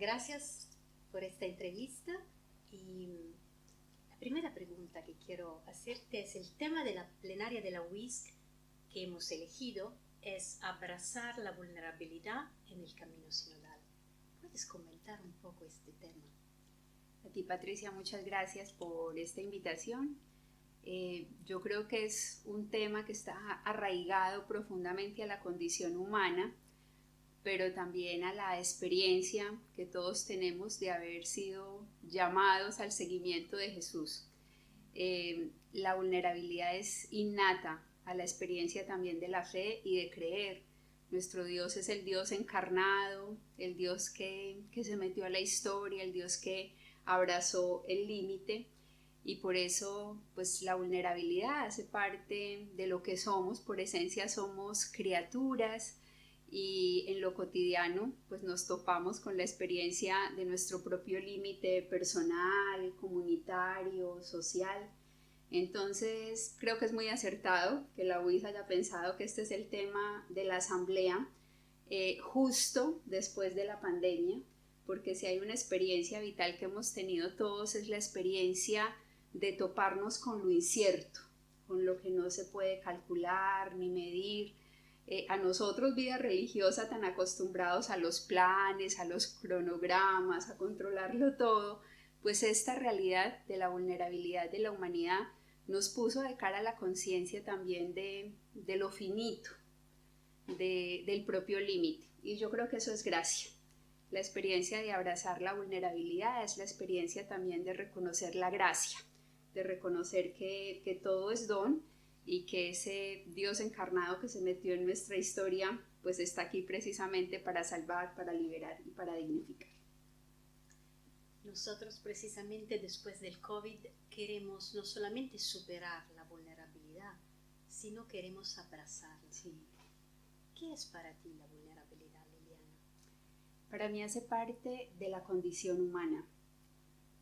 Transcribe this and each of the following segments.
gracias por esta entrevista y la primera pregunta que quiero hacerte es el tema de la plenaria de la UISC que hemos elegido es abrazar la vulnerabilidad en el camino sinodal. ¿Puedes comentar un poco este tema? A ti, Patricia, muchas gracias por esta invitación. Yo creo que es un tema que está arraigado profundamente a la condición humana, pero también a la experiencia que todos tenemos de haber sido llamados al seguimiento de Jesús. La vulnerabilidad es innata a la experiencia también de la fe y de creer. Nuestro Dios es el Dios encarnado, el Dios que se metió a la historia, el Dios que abrazó el límite, y por eso pues la vulnerabilidad hace parte de lo que somos. Por esencia somos criaturas, y en lo cotidiano pues nos topamos con la experiencia de nuestro propio límite personal, comunitario, social. Entonces creo que es muy acertado que la UIS haya pensado que este es el tema de la asamblea justo después de la pandemia, porque si hay una experiencia vital que hemos tenido todos es la experiencia de toparnos con lo incierto, con lo que no se puede calcular ni medir. A nosotros, vida religiosa, tan acostumbrados a los planes, a los cronogramas, a controlarlo todo, pues esta realidad de la vulnerabilidad de la humanidad nos puso de cara a la conciencia también de lo finito, del propio límite. Y yo creo que eso es gracia. La experiencia de abrazar la vulnerabilidad es la experiencia también de reconocer la gracia, de reconocer que todo es don, y que ese Dios encarnado que se metió en nuestra historia pues está aquí precisamente para salvar, para liberar y para dignificar. Nosotros precisamente después del COVID queremos no solamente superar la vulnerabilidad, sino queremos abrazarla. Sí. ¿Qué es para ti la vulnerabilidad, Liliana? Para mí hace parte de la condición humana,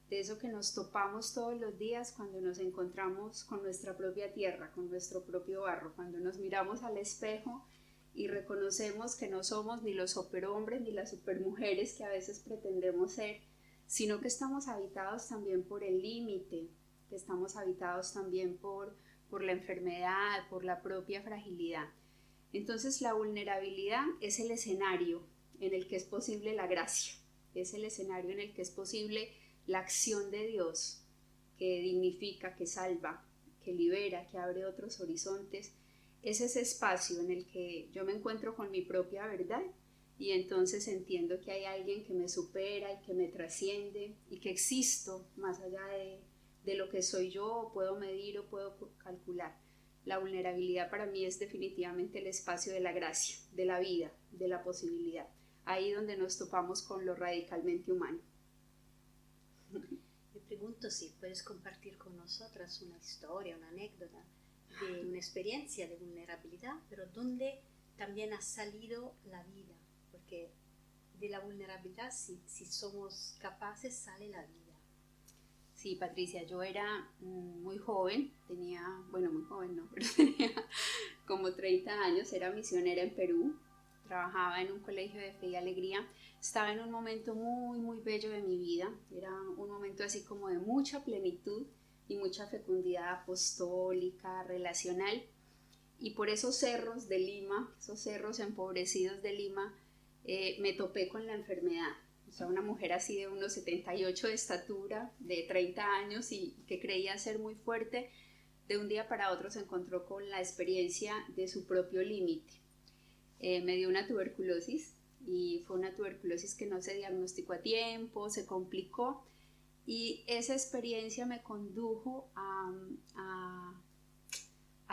de eso que nos topamos todos los días cuando nos encontramos con nuestra propia tierra, con nuestro propio barro, cuando nos miramos al espejo y reconocemos que no somos ni los superhombres ni las supermujeres que a veces pretendemos ser, sino que estamos habitados también por el límite, que estamos habitados también por la enfermedad, por la propia fragilidad. Entonces la vulnerabilidad es el escenario en el que es posible la gracia, es el escenario en el que es posible la acción de Dios, que dignifica, que salva, que libera, que abre otros horizontes. Es ese espacio en el que yo me encuentro con mi propia verdad y entonces entiendo que hay alguien que me supera y que me trasciende y que existo más allá de lo que soy yo, o puedo medir o puedo calcular. La vulnerabilidad para mí es definitivamente el espacio de la gracia, de la vida, de la posibilidad, ahí donde nos topamos con lo radicalmente humano. Me pregunto si puedes compartir con nosotras una historia, una anécdota de una experiencia de vulnerabilidad, pero donde también ha salido la vida, porque de la vulnerabilidad, si somos capaces, sale la vida. Sí, Patricia, yo era muy joven, muy joven no, pero tenía como 30 años, era misionera en Perú, trabajaba en un colegio de fe y alegría, estaba en un momento muy, muy bello de mi vida, era un momento así como de mucha plenitud y mucha fecundidad apostólica, relacional, y por esos cerros de Lima, esos cerros empobrecidos de Lima, me topé con la enfermedad. O sea, una mujer así de unos 78 de estatura, de 30 años y que creía ser muy fuerte, de un día para otro se encontró con la experiencia de su propio límite. Me dio una tuberculosis y fue una tuberculosis que no se diagnosticó a tiempo, se complicó, y esa experiencia me condujo a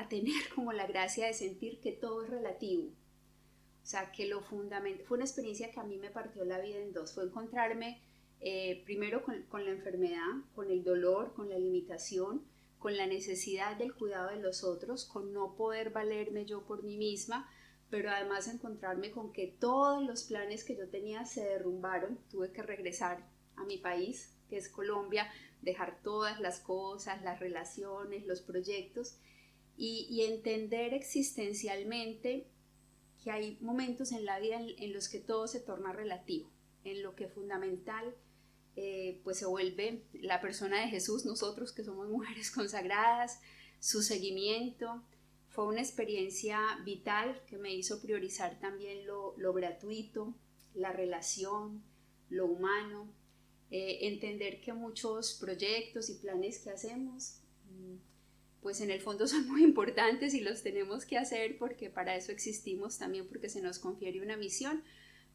tener como la gracia de sentir que todo es relativo. O sea, que lo fundamental, fue una experiencia que a mí me partió la vida en dos, fue encontrarme primero con la enfermedad, con el dolor, con la limitación, con la necesidad del cuidado de los otros, con no poder valerme yo por mí misma, pero además encontrarme con que todos los planes que yo tenía se derrumbaron. Tuve que regresar a mi país, que es Colombia, dejar todas las cosas, las relaciones, los proyectos, y entender existencialmente que hay momentos en la vida en los que todo se torna relativo, en lo que fundamental pues se vuelve la persona de Jesús, nosotros que somos mujeres consagradas, su seguimiento. Fue una experiencia vital que me hizo priorizar también lo gratuito, la relación, lo humano, entender que muchos proyectos y planes que hacemos pues en el fondo son muy importantes y los tenemos que hacer porque para eso existimos también, porque se nos confiere una misión,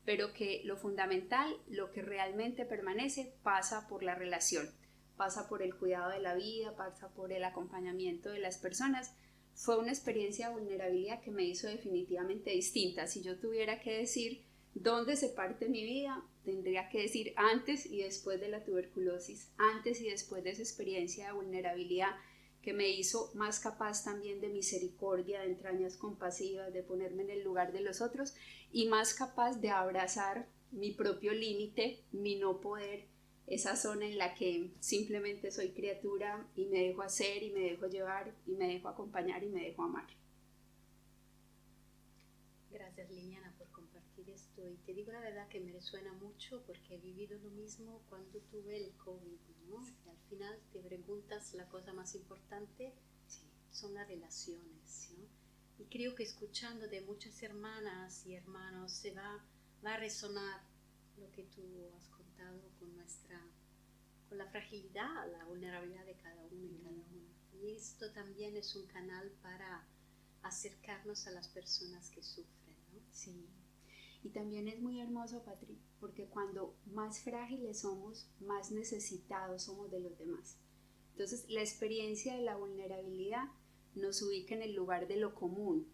pero que lo fundamental, lo que realmente permanece, pasa por la relación, pasa por el cuidado de la vida, pasa por el acompañamiento de las personas. Fue una experiencia de vulnerabilidad que me hizo definitivamente distinta. Si yo tuviera que decir dónde se parte mi vida, tendría que decir antes y después de la tuberculosis, antes y después de esa experiencia de vulnerabilidad que me hizo más capaz también de misericordia, de entrañas compasivas, de ponerme en el lugar de los otros y más capaz de abrazar mi propio límite, mi no poder, esa zona en la que simplemente soy criatura y me dejo hacer y me dejo llevar y me dejo acompañar y me dejo amar. Gracias, Liliana, por compartir esto. Y te digo la verdad que me resuena mucho porque he vivido lo mismo cuando tuve el COVID, ¿no? Y al final te preguntas, la cosa más importante son las relaciones, ¿no? Y creo que escuchando de muchas hermanas y hermanos se va a resonar lo que tú has contado con la fragilidad, la vulnerabilidad de cada uno y cada una. Y esto también es un canal para acercarnos a las personas que sufren, ¿no? Sí. Y también es muy hermoso, Patri, porque cuando más frágiles somos, más necesitados somos de los demás. Entonces, la experiencia de la vulnerabilidad nos ubica en el lugar de lo común,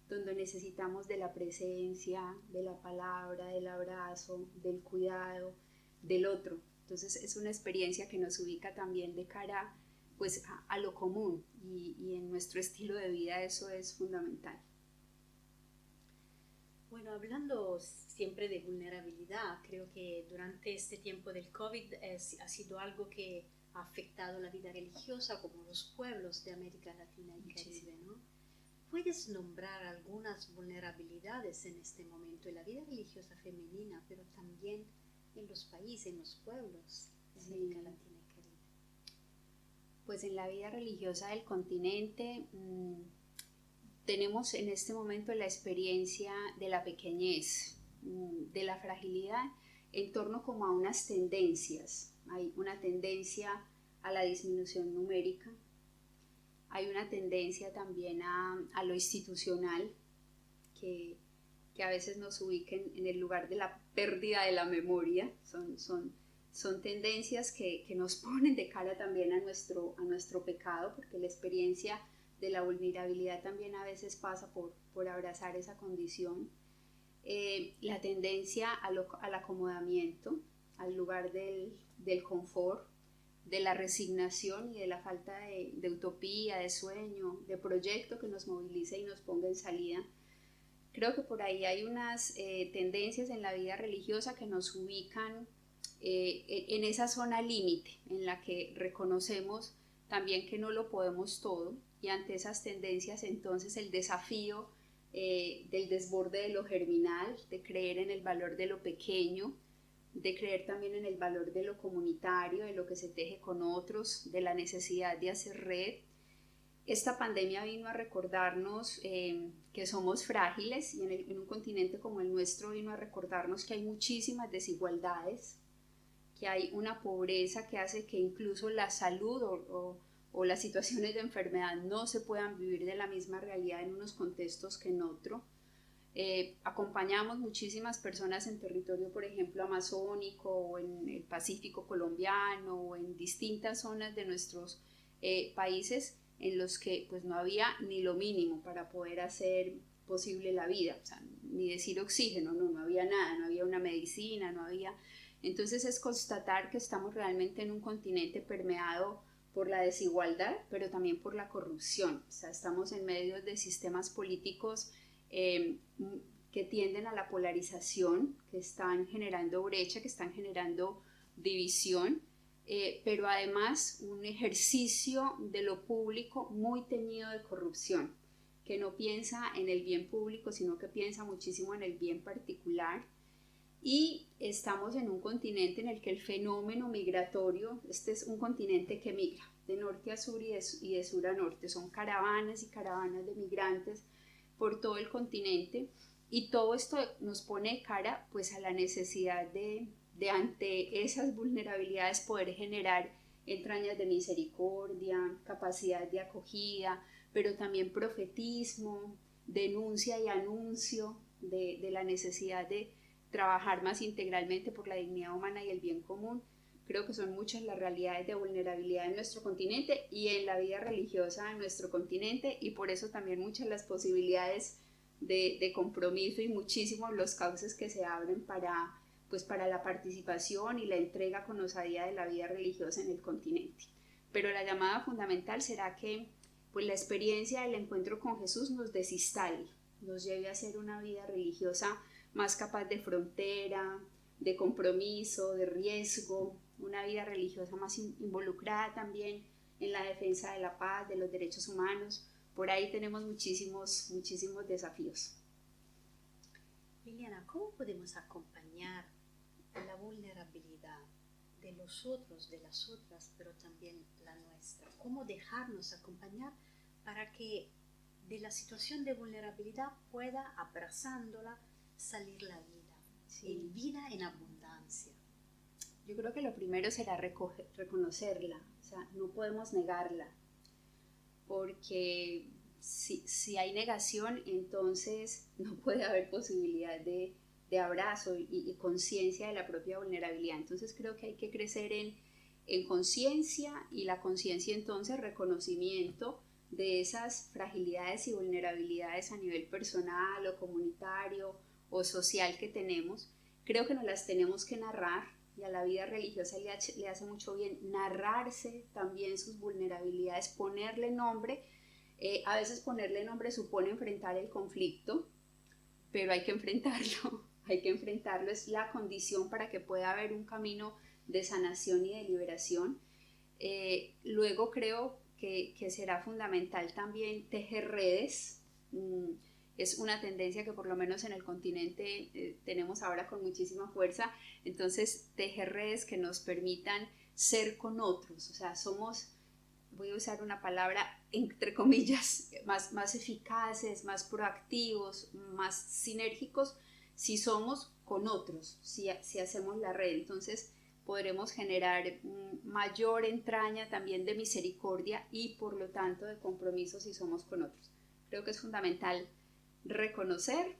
donde necesitamos de la presencia, de la palabra, del abrazo, del cuidado, del otro. Entonces, es una experiencia que nos ubica también de cara pues, a lo común y en nuestro estilo de vida eso es fundamental. Bueno, hablando siempre de vulnerabilidad, creo que durante este tiempo del COVID ha sido algo que ha afectado la vida religiosa como los pueblos de América Latina y Caribe, ¿no? ¿Puedes nombrar algunas vulnerabilidades en este momento en la vida religiosa femenina, pero también en los países, en los pueblos de América Latina y Caribe? Pues en la vida religiosa del continente tenemos en este momento la experiencia de la pequeñez, de la fragilidad en torno como a unas tendencias. Hay una tendencia a la disminución numérica, hay una tendencia también a lo institucional que a veces nos ubiquen en el lugar de la pérdida de la memoria. Son tendencias que nos ponen de cara también a nuestro pecado, porque la experiencia de la vulnerabilidad también a veces pasa por abrazar esa condición. La tendencia al acomodamiento, al lugar del confort, de la resignación y de la falta de utopía, de sueño, de proyecto que nos movilice y nos ponga en salida. Creo que por ahí hay unas tendencias en la vida religiosa que nos ubican en esa zona límite, en la que reconocemos también que no lo podemos todo, y ante esas tendencias entonces el desafío del desborde de lo germinal, de creer en el valor de lo pequeño, de creer también en el valor de lo comunitario, de lo que se teje con otros, de la necesidad de hacer red. Esta pandemia vino a recordarnos que somos frágiles y en un continente como el nuestro vino a recordarnos que hay muchísimas desigualdades, que hay una pobreza que hace que incluso la salud o las situaciones de enfermedad no se puedan vivir de la misma realidad en unos contextos que en otro. Acompañamos muchísimas personas en territorio, por ejemplo, amazónico o en el Pacífico colombiano o en distintas zonas de nuestros países en los que pues no había ni lo mínimo para poder hacer posible la vida, o sea, ni decir oxígeno, no había nada, no había una medicina, no había. Entonces es constatar que estamos realmente en un continente permeado por la desigualdad, pero también por la corrupción. O sea, estamos en medio de sistemas políticos que tienden a la polarización, que están generando brecha, que están generando división, pero además un ejercicio de lo público muy teñido de corrupción, que no piensa en el bien público, sino que piensa muchísimo en el bien particular. y estamos en un continente en el que el fenómeno migratorio, este es un continente que migra de norte a sur y de sur a norte, son caravanas y caravanas de migrantes por todo el continente, y todo esto nos pone cara pues a la necesidad de ante esas vulnerabilidades poder generar entrañas de misericordia, capacidad de acogida, pero también profetismo, denuncia y anuncio de la necesidad de trabajar más integralmente por la dignidad humana y el bien común. Creo que son muchas las realidades de vulnerabilidad en nuestro continente y en la vida religiosa de nuestro continente, y por eso también muchas las posibilidades de compromiso y muchísimos los cauces que se abren para la participación y la entrega con osadía de la vida religiosa en el continente. Pero la llamada fundamental será que pues, la experiencia del encuentro con Jesús nos desinstale, nos lleve a hacer una vida religiosa más capaz de frontera, de compromiso, de riesgo, una vida religiosa más involucrada también en la defensa de la paz, de los derechos humanos. Por ahí tenemos muchísimos desafíos. Liliana, ¿cómo podemos acompañar la vulnerabilidad de los otros, de las otras, pero también la nuestra? ¿Cómo dejarnos acompañar para que de la situación de vulnerabilidad pueda, abrazándola, salir la vida? Sí. Vida en abundancia. Yo creo que lo primero será reconocerla, o sea, no podemos negarla, porque si hay negación, entonces no puede haber posibilidad de abrazo y conciencia de la propia vulnerabilidad. Entonces creo que hay que crecer en conciencia, y la conciencia entonces reconocimiento de esas fragilidades y vulnerabilidades a nivel personal o comunitario o social que tenemos. Creo que nos las tenemos que narrar, y a la vida religiosa le hace mucho bien narrarse también sus vulnerabilidades, ponerle nombre. A veces ponerle nombre supone enfrentar el conflicto, pero hay que enfrentarlo, es la condición para que pueda haber un camino de sanación y de liberación. Luego creo que será fundamental también tejer redes. Es una tendencia que por lo menos en el continente tenemos ahora con muchísima fuerza. Entonces, tejer redes que nos permitan ser con otros, o sea, somos, voy a usar una palabra entre comillas, más eficaces, más proactivos, más sinérgicos si somos con otros, si hacemos la red. Entonces podremos generar mayor entraña también de misericordia y por lo tanto de compromiso si somos con otros. Creo que es fundamental reconocer,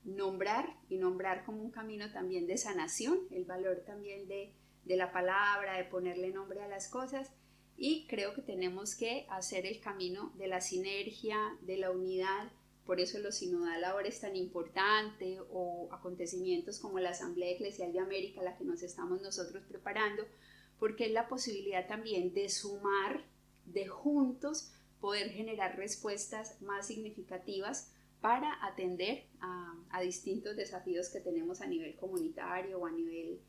nombrar, y nombrar como un camino también de sanación, el valor también de la palabra, de ponerle nombre a las cosas. Y creo que tenemos que hacer el camino de la sinergia, de la unidad. Por eso lo sinodal ahora es tan importante, o acontecimientos como la Asamblea Eclesial de América, a la que nos estamos nosotros preparando, porque es la posibilidad también de sumar, de juntos poder generar respuestas más significativas para atender a distintos desafíos que tenemos a nivel comunitario o a nivel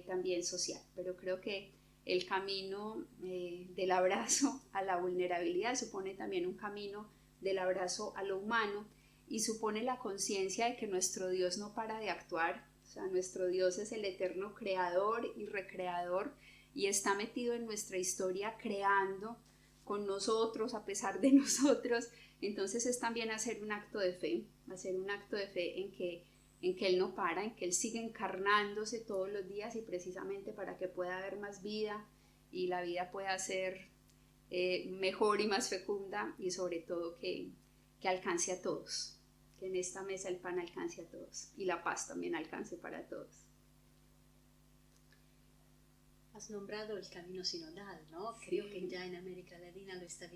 también social. Pero creo que el camino del abrazo a la vulnerabilidad supone también un camino del abrazo a lo humano, y supone la conciencia de que nuestro Dios no para de actuar. O sea, nuestro Dios es el eterno creador y recreador, y está metido en nuestra historia creando con nosotros, a pesar de nosotros. Entonces es también hacer un acto de fe en que Él no para, en que Él sigue encarnándose todos los días, y precisamente para que pueda haber más vida y la vida pueda ser mejor y más fecunda, y sobre todo que alcance a todos, que en esta mesa el pan alcance a todos y la paz también alcance para todos. Has nombrado el camino sinodal, ¿no? Sí. Creo que ya en América Latina lo están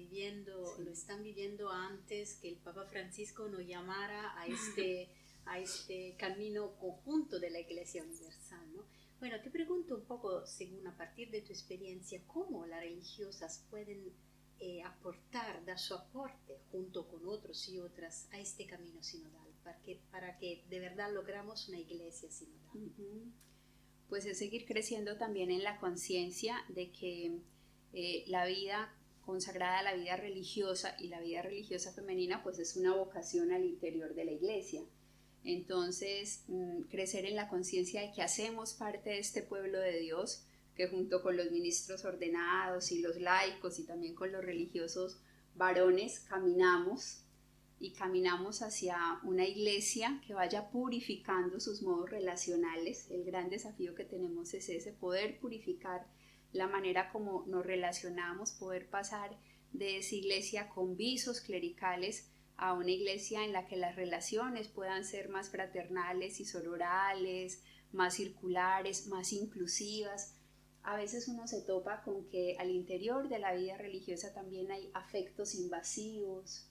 viviendo antes que el Papa Francisco nos llamara a este camino conjunto de la Iglesia Universal, ¿no? Bueno, te pregunto un poco, según a partir de tu experiencia, ¿cómo las religiosas pueden dar su aporte junto con otros y otras a este camino sinodal, para que de verdad logramos una iglesia sinodal? Pues es seguir creciendo también en la conciencia de que la vida consagrada a la vida religiosa y la vida religiosa femenina pues es una vocación al interior de la iglesia. Entonces, crecer en la conciencia de que hacemos parte de este pueblo de Dios, que junto con los ministros ordenados y los laicos y también con los religiosos varones caminamos hacia una iglesia que vaya purificando sus modos relacionales. El gran desafío que tenemos es ese, poder purificar la manera como nos relacionamos, poder pasar de esa iglesia con visos clericales a una iglesia en la que las relaciones puedan ser más fraternales y sororales, más circulares, más inclusivas. A veces uno se topa con que al interior de la vida religiosa también hay afectos invasivos,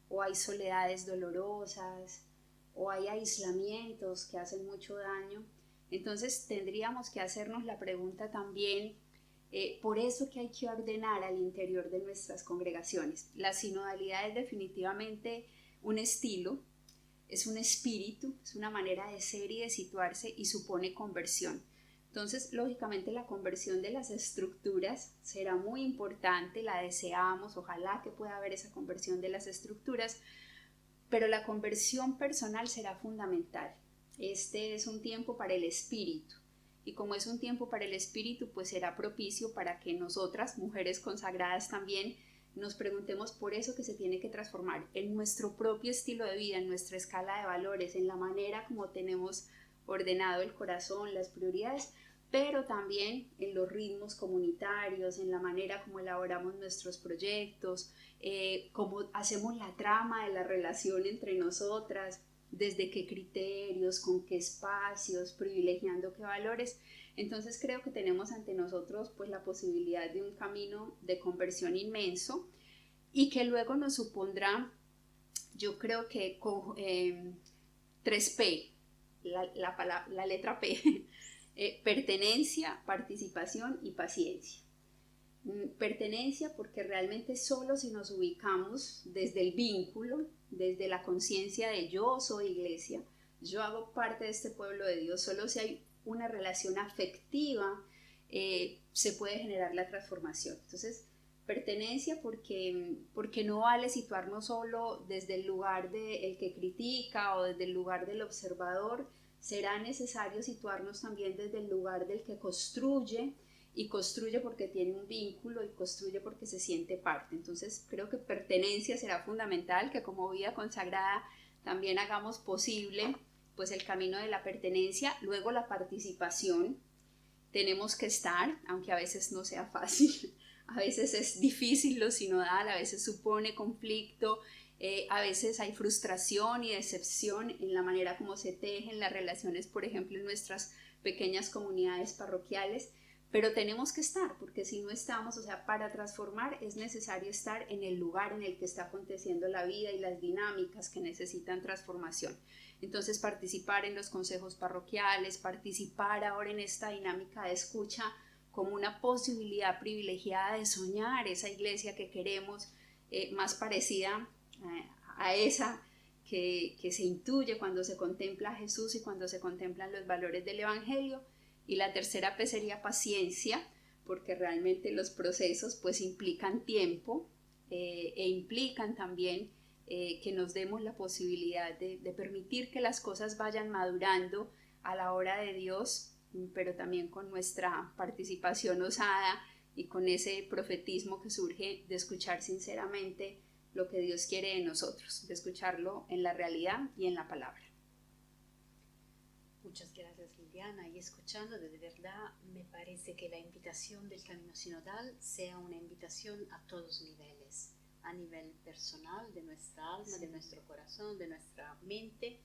o hay soledades dolorosas, o hay aislamientos que hacen mucho daño. Entonces tendríamos que hacernos la pregunta también, por eso que hay que ordenar al interior de nuestras congregaciones. La sinodalidad es definitivamente un estilo, es un espíritu, es una manera de ser y de situarse y supone conversión. Entonces, lógicamente la conversión de las estructuras será muy importante, la deseamos, ojalá que pueda haber esa conversión de las estructuras, pero la conversión personal será fundamental. Este es un tiempo para el espíritu, y como es un tiempo para el espíritu, pues será propicio para que nosotras, mujeres consagradas también, nos preguntemos por eso que se tiene que transformar en nuestro propio estilo de vida, en nuestra escala de valores, en la manera como tenemos ordenado el corazón, las prioridades, pero también en los ritmos comunitarios, en la manera como elaboramos nuestros proyectos, cómo hacemos la trama de la relación entre nosotras, desde qué criterios, con qué espacios, privilegiando qué valores. Entonces creo que tenemos ante nosotros pues la posibilidad de un camino de conversión inmenso y que luego nos supondrá, yo creo que 3P, la letra P, pertenencia, participación y paciencia. Pertenencia porque realmente solo si nos ubicamos desde el vínculo, desde la conciencia de yo soy iglesia, yo hago parte de este pueblo de Dios, solo si hay una relación afectiva se puede generar la transformación. Entonces, pertenencia porque no vale situarnos solo desde el lugar del que critica o desde el lugar del observador, será necesario situarnos también desde el lugar del que construye, y construye porque tiene un vínculo y construye porque se siente parte. Entonces creo que pertenencia será fundamental, que como vida consagrada también hagamos posible pues el camino de la pertenencia. Luego la participación, tenemos que estar, aunque a veces no sea fácil, a veces es difícil lo sinodal, a veces supone conflicto, a veces hay frustración y decepción en la manera como se tejen las relaciones, por ejemplo, en nuestras pequeñas comunidades parroquiales, pero tenemos que estar, porque si no estamos, o sea, para transformar es necesario estar en el lugar en el que está aconteciendo la vida y las dinámicas que necesitan transformación. Entonces, participar en los consejos parroquiales, participar ahora en esta dinámica de escucha como una posibilidad privilegiada de soñar esa iglesia que queremos, más parecida a esa que se intuye cuando se contempla a Jesús y cuando se contemplan los valores del Evangelio. Y la tercera P sería paciencia, porque realmente los procesos pues implican tiempo e implican también que nos demos la posibilidad de permitir que las cosas vayan madurando a la hora de Dios, pero también con nuestra participación osada y con ese profetismo que surge de escuchar sinceramente lo que Dios quiere de nosotros, de escucharlo en la realidad y en la palabra. Muchas gracias, Liliana. Y escuchando, de verdad me parece que la invitación del Camino Sinodal sea una invitación a todos niveles, a nivel personal, de nuestra alma, de nuestro corazón, de nuestra mente,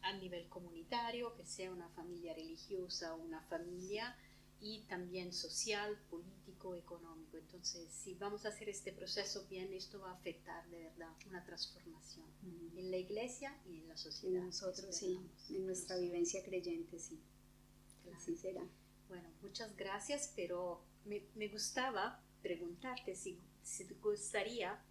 a nivel comunitario, que sea una familia religiosa, una familia, y también social, político, económico. Entonces, si vamos a hacer este proceso bien, esto va a afectar de verdad una transformación en la iglesia y en la sociedad. En nosotros sí, en nuestra vivencia creyente sí. Claro. Así será. Bueno, muchas gracias, pero me gustaba preguntarte si te gustaría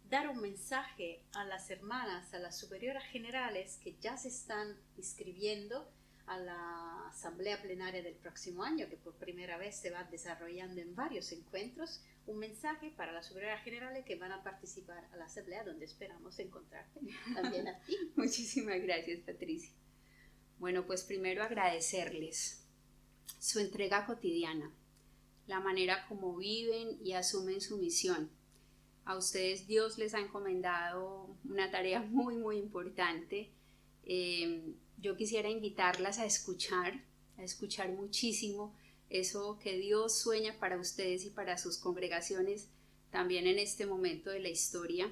dar un mensaje a las hermanas, a las superioras generales que ya se están inscribiendo a la asamblea plenaria del próximo año, que por primera vez se va desarrollando en varios encuentros, un mensaje para las obreras generales que van a participar a la asamblea, donde esperamos encontrarte también a ti. Muchísimas gracias, Patricia. Bueno, pues primero agradecerles su entrega cotidiana, la manera como viven y asumen su misión. A ustedes Dios les ha encomendado una tarea muy, muy importante. Yo quisiera invitarlas a escuchar muchísimo eso que Dios sueña para ustedes y para sus congregaciones también en este momento de la historia.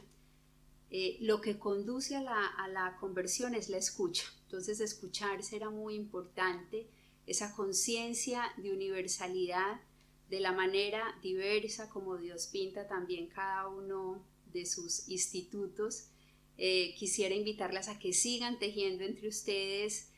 Lo que conduce a la conversión es la escucha. Entonces escuchar será muy importante, esa conciencia de universalidad, de la manera diversa como Dios pinta también cada uno de sus institutos. Quisiera invitarlas a que sigan tejiendo entre ustedes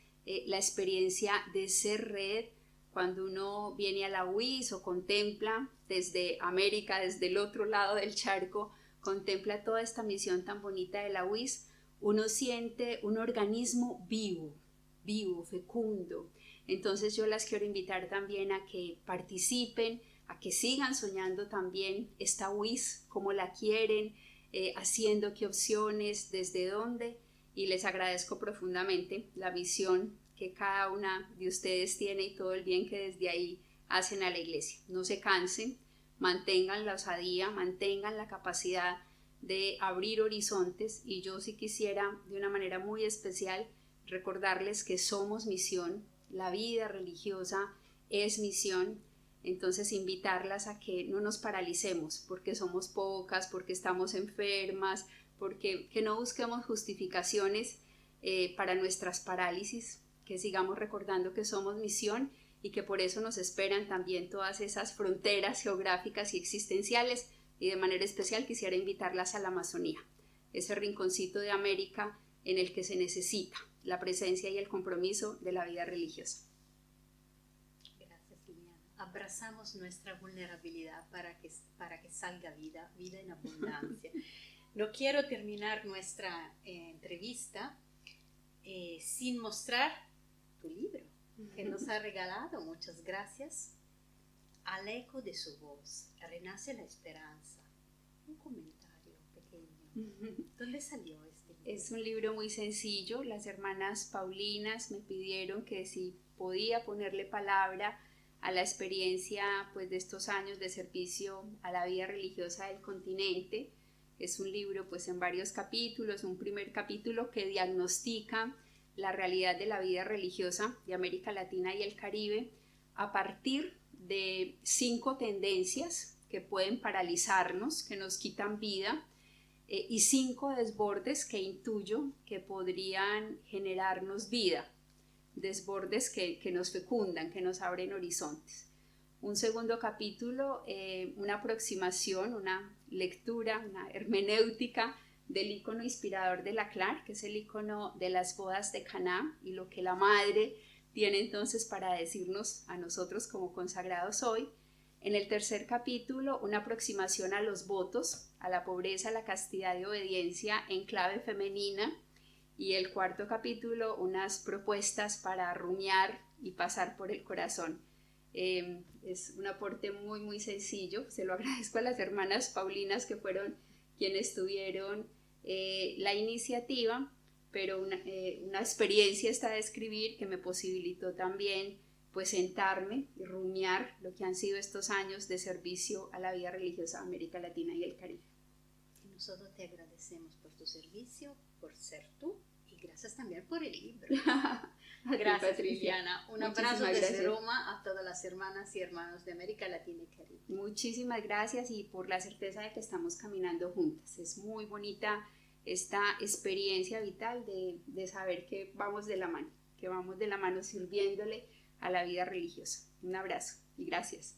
la experiencia de ser red. Cuando uno viene a la UIS o contempla desde América, desde el otro lado del charco, contempla toda esta misión tan bonita de la UIS, uno siente un organismo vivo, fecundo. Entonces yo las quiero invitar también a que participen, a que sigan soñando también esta UIS, cómo la quieren, haciendo qué opciones, desde dónde, y les agradezco profundamente la visión que cada una de ustedes tiene y todo el bien que desde ahí hacen a la iglesia. No se cansen, mantengan la osadía, mantengan la capacidad de abrir horizontes, y yo sí quisiera de una manera muy especial recordarles que somos misión, la vida religiosa es misión. Entonces invitarlas a que no nos paralicemos porque somos pocas, porque estamos enfermas, porque que no busquemos justificaciones para nuestras parálisis, que sigamos recordando que somos misión y que por eso nos esperan también todas esas fronteras geográficas y existenciales. Y de manera especial quisiera invitarlas a la Amazonía, ese rinconcito de América en el que se necesita la presencia y el compromiso de la vida religiosa. Abrazamos nuestra vulnerabilidad para que salga vida en abundancia. No quiero terminar nuestra entrevista sin mostrar tu libro que nos ha regalado. Muchas gracias. Al eco de su voz renace la esperanza. Un comentario pequeño. ¿Dónde salió este libro? Es un libro muy sencillo. Las hermanas Paulinas me pidieron que si podía ponerle palabra a la experiencia pues, de estos años de servicio a la vida religiosa del continente. Es un libro pues, en varios capítulos, un primer capítulo que diagnostica la realidad de la vida religiosa de América Latina y el Caribe a partir de 5 tendencias que pueden paralizarnos, que nos quitan vida, y 5 desbordes que intuyo que podrían generarnos vida. Desbordes que nos fecundan, que nos abren horizontes. Un segundo capítulo, una aproximación, una lectura, una hermenéutica del icono inspirador de la CLAR, que es el icono de las bodas de Caná y lo que la madre tiene entonces para decirnos a nosotros como consagrados hoy. En el tercer capítulo, una aproximación a los votos, a la pobreza, la castidad y obediencia en clave femenina. Y el cuarto capítulo, unas propuestas para rumiar y pasar por el corazón. Es un aporte muy, muy sencillo. Se lo agradezco a las hermanas Paulinas, que fueron quienes tuvieron la iniciativa, pero una experiencia esta de escribir que me posibilitó también pues sentarme y rumiar lo que han sido estos años de servicio a la vida religiosa de América Latina y el Caribe. Nosotros te agradecemos por tu servicio, por ser tú, y gracias también por el libro. Gracias, Liliana. Un abrazo desde Roma a todas las hermanas y hermanos de América Latina y Caribe. Muchísimas gracias, y por la certeza de que estamos caminando juntas. Es muy bonita esta experiencia vital de saber que vamos de la mano sirviéndole a la vida religiosa. Un abrazo y gracias.